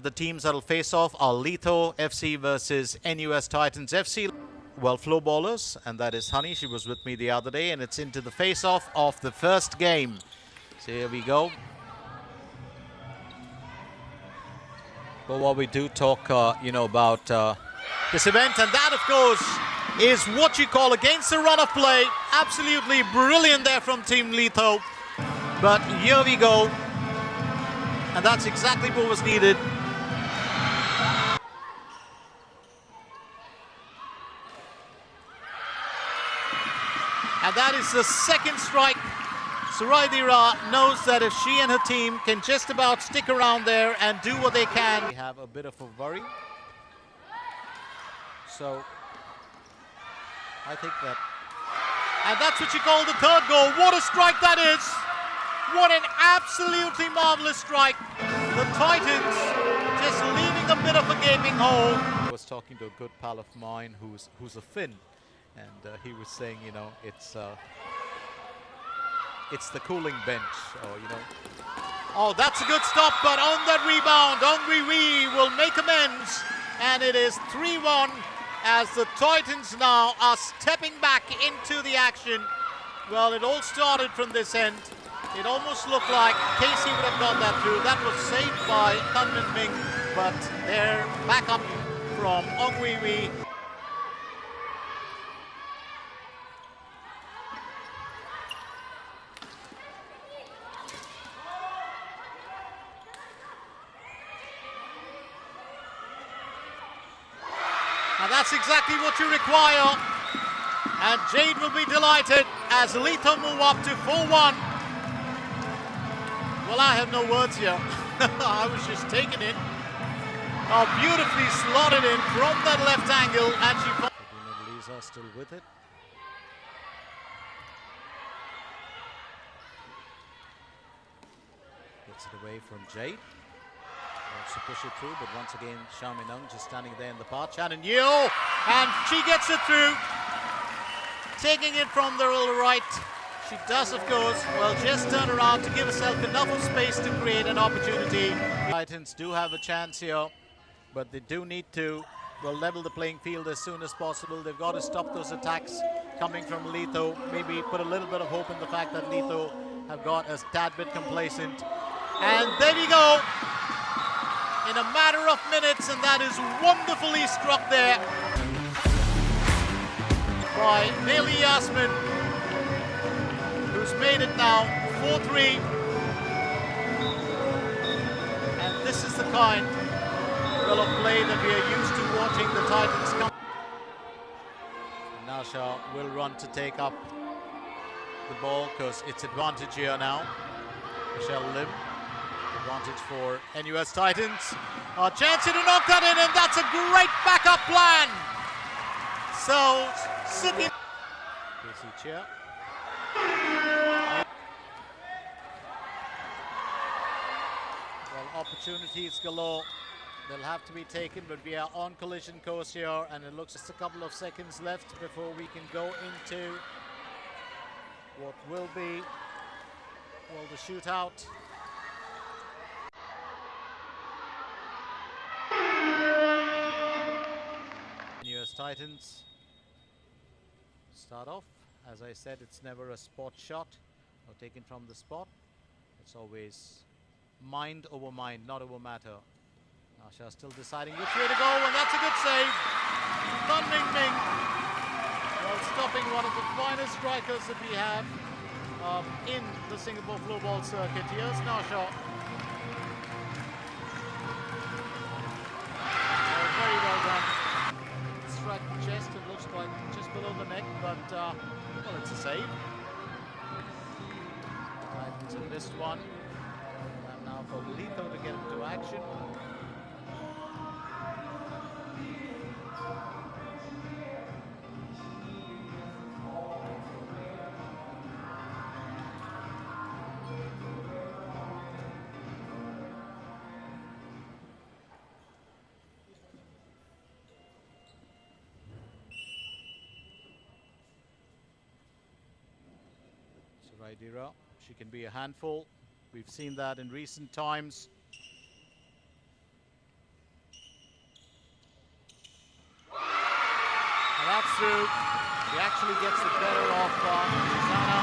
The teams that'll face off are Liitto FC versus NUS Titans FC. Well, floorballers, and that is Honey. She was with me the other day, and it's into the face-off of the first game. So here we go. But while we do talk, about this event, and that, of course, is what you call against the run of play. Absolutely brilliant there from Team Liitto. But here we go, and that's exactly what was needed. And that is the second strike. Suraidira knows that if she and her team can just about stick around there and do what they can. We have a bit of a worry. So, I think that... And that's what you call the third goal. What a strike that is! What an absolutely marvelous strike. The Titans just leaving a bit of a gaping hole. I was talking to a good pal of mine who's a Finn. And he was saying, it's the cooling bench, or, Oh, that's a good stop, but on that rebound, Ongwi will make amends. And it is 3-1 as the Titans now are stepping back into the action. Well, it all started from this end. It almost looked like Casey would have got that through. That was saved by Thunman Ming, but they're back up from Ongwi. And that's exactly what you require. And Jade will be delighted as Liitto move up to 4-1. Well, I have no words here. I was just taking it. Oh, beautifully slotted in from that left angle. And she... Lisa still with it. Gets it away from Jade. Wants to push it through, but once again, Xiao Minung just standing there in the path. Shannon Yu, and she gets it through. Taking it from the right. She does, of course. Well, just turn around to give herself enough of space to create an opportunity. Titans do have a chance here, but they do need to, level the playing field as soon as possible. They've got to stop those attacks coming from Liitto. Maybe put a little bit of hope in the fact that Liitto have got a tad bit complacent. And there we go. In a matter of minutes, and that is wonderfully struck there by Nelly Yasmin, who's made it now 4-3. And this is the kind of play that we are used to watching the Titans come. Nasha will run to take up the ball because it's advantage here now. Michelle Lim. Advantage for NUS Titans. A chance to knock that in, and that's a great backup plan. So, City. Casey Chia. Well, opportunities galore. They'll have to be taken, but we are on collision course here, and it looks just a couple of seconds left before we can go into what will be, the shootout. NUS Titans start off. As I said, it's never a spot shot or taken from the spot. It's always mind over mind, not over matter. Nasha still deciding which way to go, and that's a good save. Thun Ming Ming, well, stopping one of the finest strikers that we have in the Singapore floorball circuit. Here's Nasha. Very well done. Strike the chest, it looks like just below the neck, but it's a save. Titans have missed one. And now for Liitto to get into action. Suraidira, she can be a handful. We've seen that in recent times. darts through. She actually gets the better of Susanna.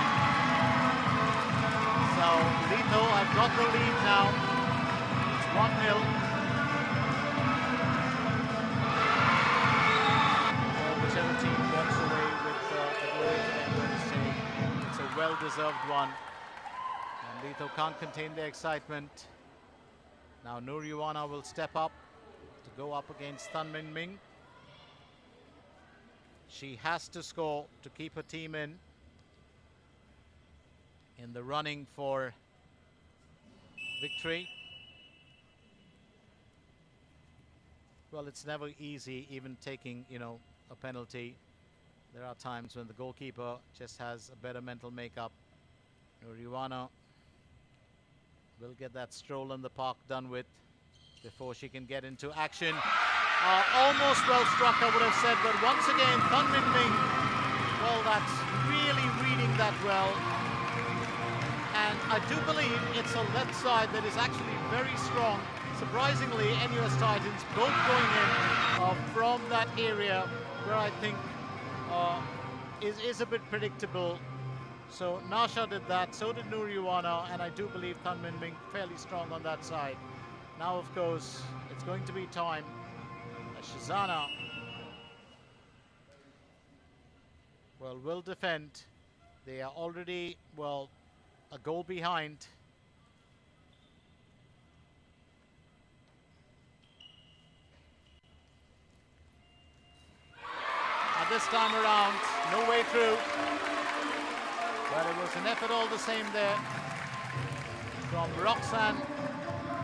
So Liitto have got the lead now. It's 1-0. Whichever team walks away with the goal today, Wednesday, it's a well-deserved one. And Liitto can't contain their excitement. Now Nuriwana will step up to go up against Tan Min Ming. She has to score to keep her team in the running for victory. Well, it's never easy, even taking, a penalty. There are times when the goalkeeper just has a better mental makeup. Nuriwana will get that stroll in the park done with before she can get into action. Almost well struck, I would have said, but once again, Tan Min Ming, well, that's really reading that well. And I do believe it's a left side that is actually very strong. Surprisingly, NUS Titans both going in from that area where I think is a bit predictable. So Nasha did that, so did Nuriwana, and I do believe Tan Min Ming fairly strong on that side. Now, of course, it's going to be time. Shazana, well, will defend. They are already, well, a goal behind. And this time around, no way through. But it was an effort all the same there from Roxanne,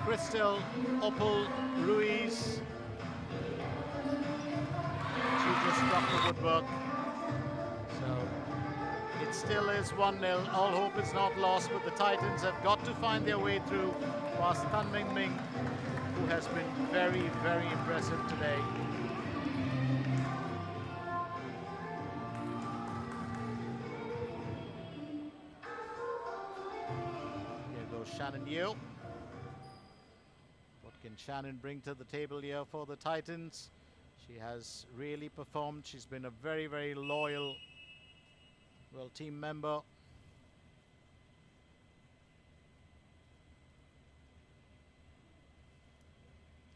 Crystal, Opal, Ruiz. She just struck the woodwork. So it still is 1-0. All hope is not lost, but the Titans have got to find their way through past Tan Min Ming, who has been very, very impressive today. Here goes Shannon Yeo. What can Shannon bring to the table here for the Titans? She has really performed. She's been a very, very loyal, well, team member.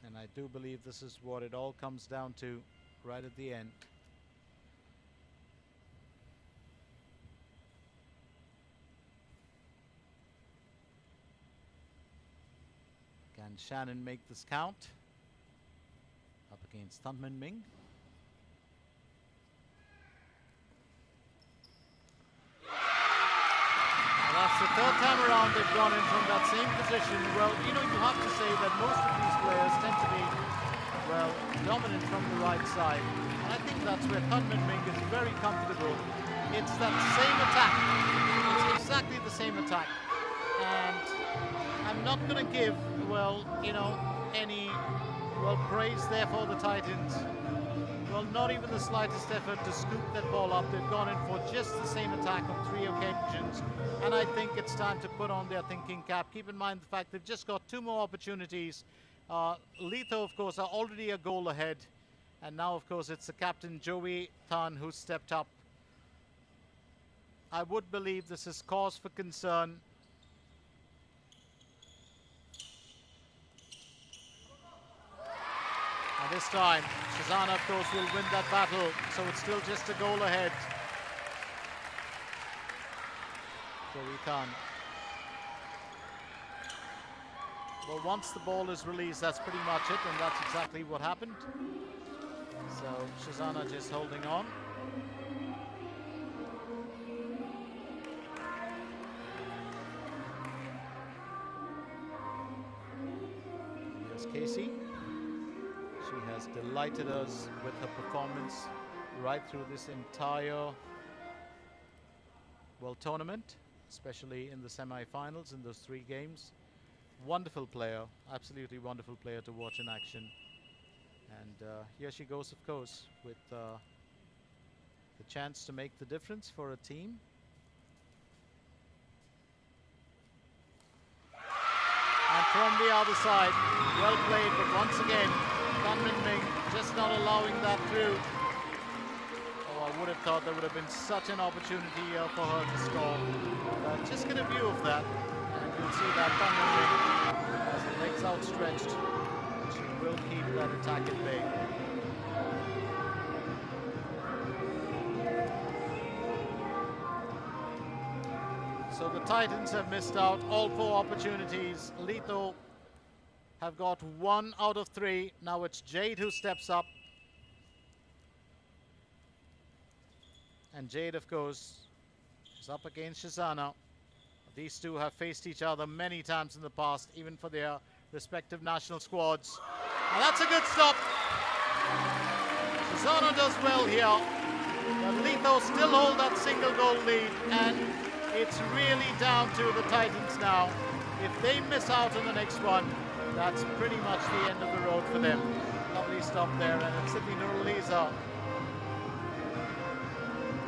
And I do believe this is what it all comes down to right at the end. Can Shannon make this count? Up against Tan Min Ming. That's the third time around they've gone in from that same position. Well, you have to say that most of these players tend to be, well, dominant from the right side. And I think that's where Tan Min Ming is very comfortable. It's that same attack. It's exactly the same attack. And I'm not going to give, well, any praise there for the Titans. Well, not even the slightest effort to scoop that ball up. They've gone in for just the same attack on 3 occasions. And I think it's time to put on their thinking cap. Keep in mind the fact they've just got 2 more opportunities. Liitto, of course, are already a goal ahead. And now, of course, it's the captain, Joey Tan, who stepped up. I would believe this is cause for concern. And this time, Shazana, of course, will win that battle. So it's still just a goal ahead. Joey Tan. Well, once the ball is released, that's pretty much it, and that's exactly what happened. So Shazana just holding on. Here's Casey. She has delighted us with her performance right through this entire, well, tournament, especially in the semi-finals in those 3 games. Wonderful player, absolutely wonderful player to watch in action. And here she goes, of course, with the chance to make the difference for a team. And from the other side, well played, but once again, Tan Min Ming just not allowing that through. would have thought there would have been such an opportunity for her to score. Just get a view of that, and you'll see that Thunderwing has the legs outstretched. She will keep that attack at bay. So the Titans have missed out all 4 opportunities. Liitto have got 1 out of 3. Now it's Jade who steps up. And Jade, of course, is up against Shazana. These two have faced each other many times in the past, even for their respective national squads. And that's a good stop. Shazana does well here. But Liitto still hold that single goal lead. And it's really down to the Titans now. If they miss out on the next one, that's pretty much the end of the road for them. Lovely stop there, and it's Sydney Nuraliza,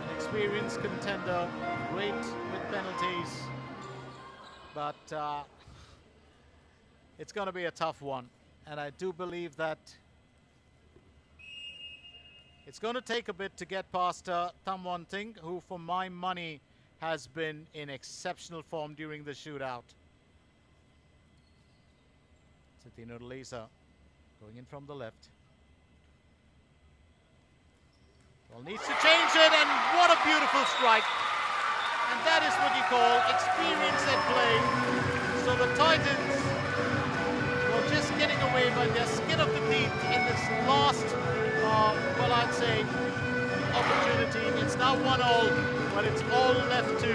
an experienced contender, great with penalties, but it's going to be a tough one. And I do believe that it's going to take a bit to get past Thamwan Ting, who for my money has been in exceptional form during the shootout. Sydney Nuraliza going in from the left. Well, needs to change it, and what a beautiful strike. And that is what you call experience at play. So the Titans were just getting away by their skin of the teeth in this last, well, I'd say, opportunity. It's now 1-1, but it's all left to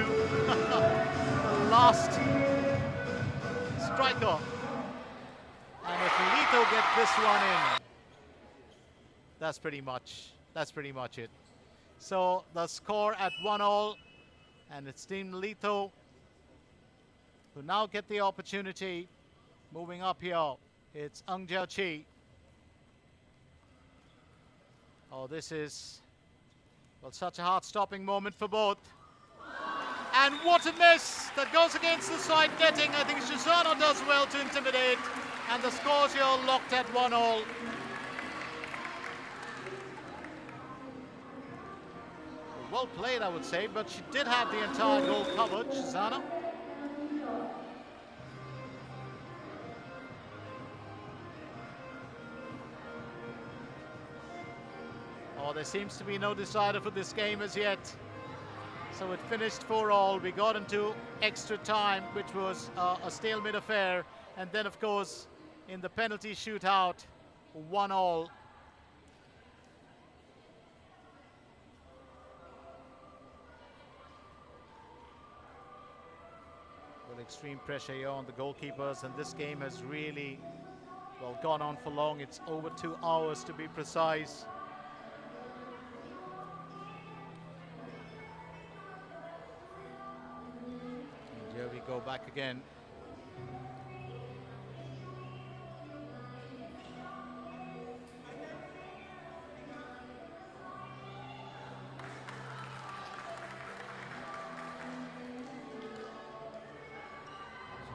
the last striker. And if Liitto get this one in, that's pretty much it. So the score at 1-1, and it's Team Liitto who now get the opportunity. Moving up here, it's Ang Jiao Chi. Oh, this is, well, such a heart-stopping moment for both. And what a miss! That goes against the side netting. I think Shazana does well to intimidate. And the score's here locked at 1-1. Well played, I would say, but she did have the entire goal covered, Shazana. Oh, there seems to be no decider for this game as yet. So it finished 4-4. We got into extra time, which was a stalemate affair. And then, of course, in the penalty shootout, 1-1. With extreme pressure here on the goalkeepers, and this game has really, well, gone on for long. It's over 2 hours to be precise. And here we go back again.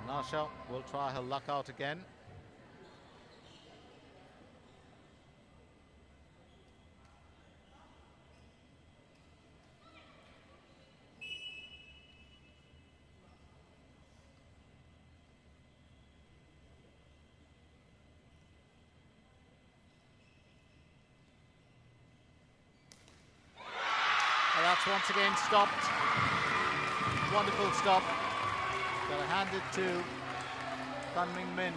Nasha will try her luck out again. And that's once again stopped. Wonderful stop. Got to hand it to Tan Ming Min.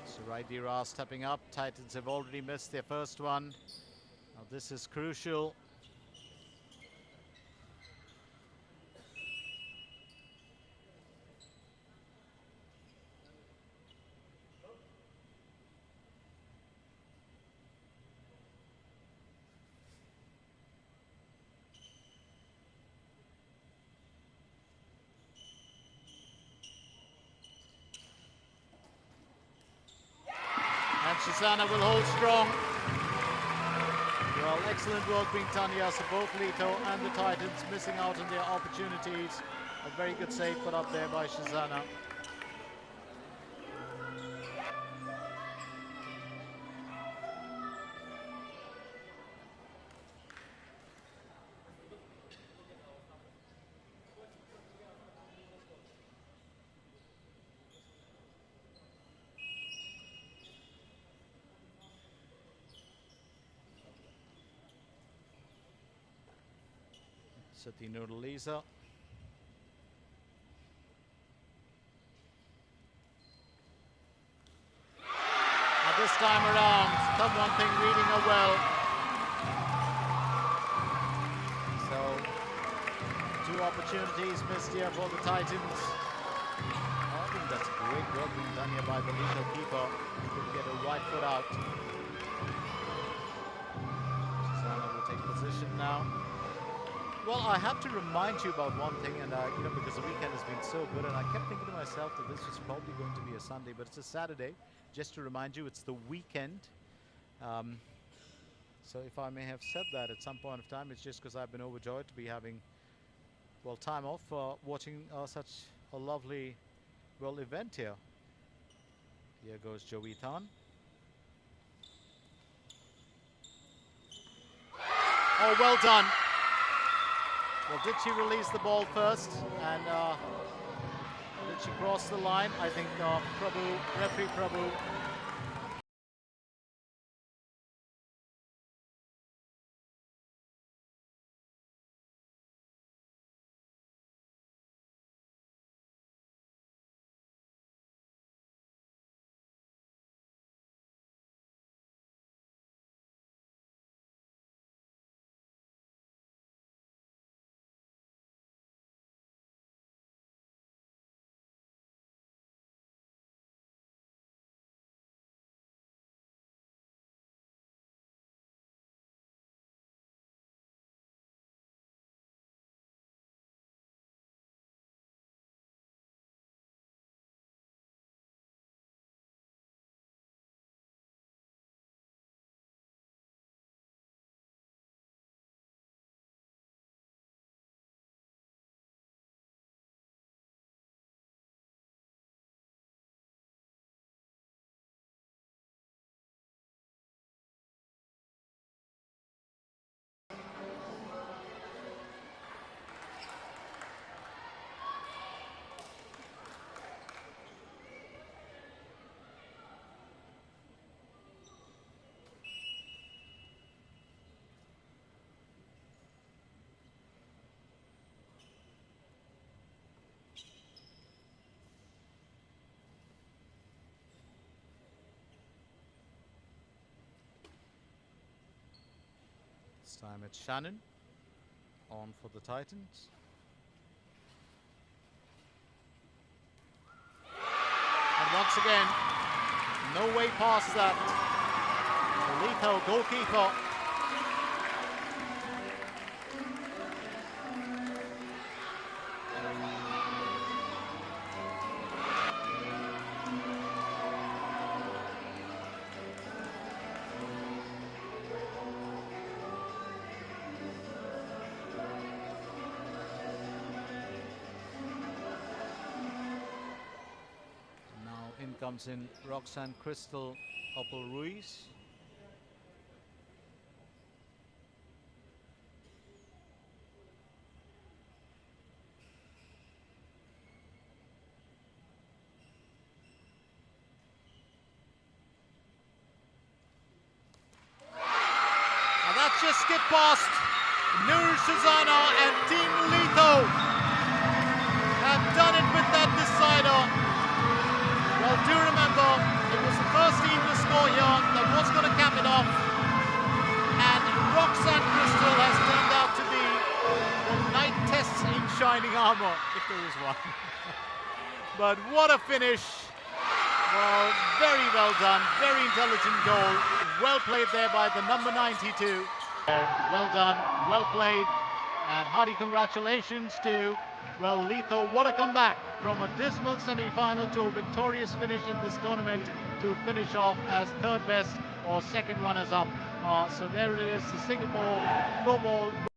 Sarai Dira stepping up. Titans have already missed their first one. Now this is crucial. Shazana will hold strong. Well, excellent work being Tanya. So both Liitto and the Titans missing out on their opportunities. A very good save put up there by Shazana. Sati Nurlisa. And this time around, someone think reading her well. So, 2 opportunities missed here for the Titans. I think that's great work being done here by the Liitto keeper. Couldn't get a right foot out. Susanna will take position now. Well, I have to remind you about one thing, and because the weekend has been so good, and I kept thinking to myself that this was probably going to be a Sunday, but it's a Saturday. Just to remind you, it's the weekend. So if I may have said that at some point of time, it's just because I've been overjoyed to be having, well, time off watching such a lovely, well, event here. Here goes Jovitan. Oh, well done. Well, did she release the ball first? And did she cross the line? I think referee Prabhu. This time it's Shannon on for the Titans. And once again, no way past that. The Liitto goalkeeper. Comes in Roxanne Crystal Opel Ruiz. And that's just skip past Nur Shazana and Team Liitto have done it with that decider. Well, do remember, it was the first team to score here that was going to cap it off. And Roxanne Crystal has turned out to be the Knight Tests in shining armor, if there is one. But what a finish. Well, very well done, very intelligent goal. Well played there by the number 92. Well done, well played. And hearty congratulations to, well, Liitto. What a comeback from a dismal semi-final to a victorious finish in this tournament to finish off as third best or second runners up. So there it is, the Singapore floorball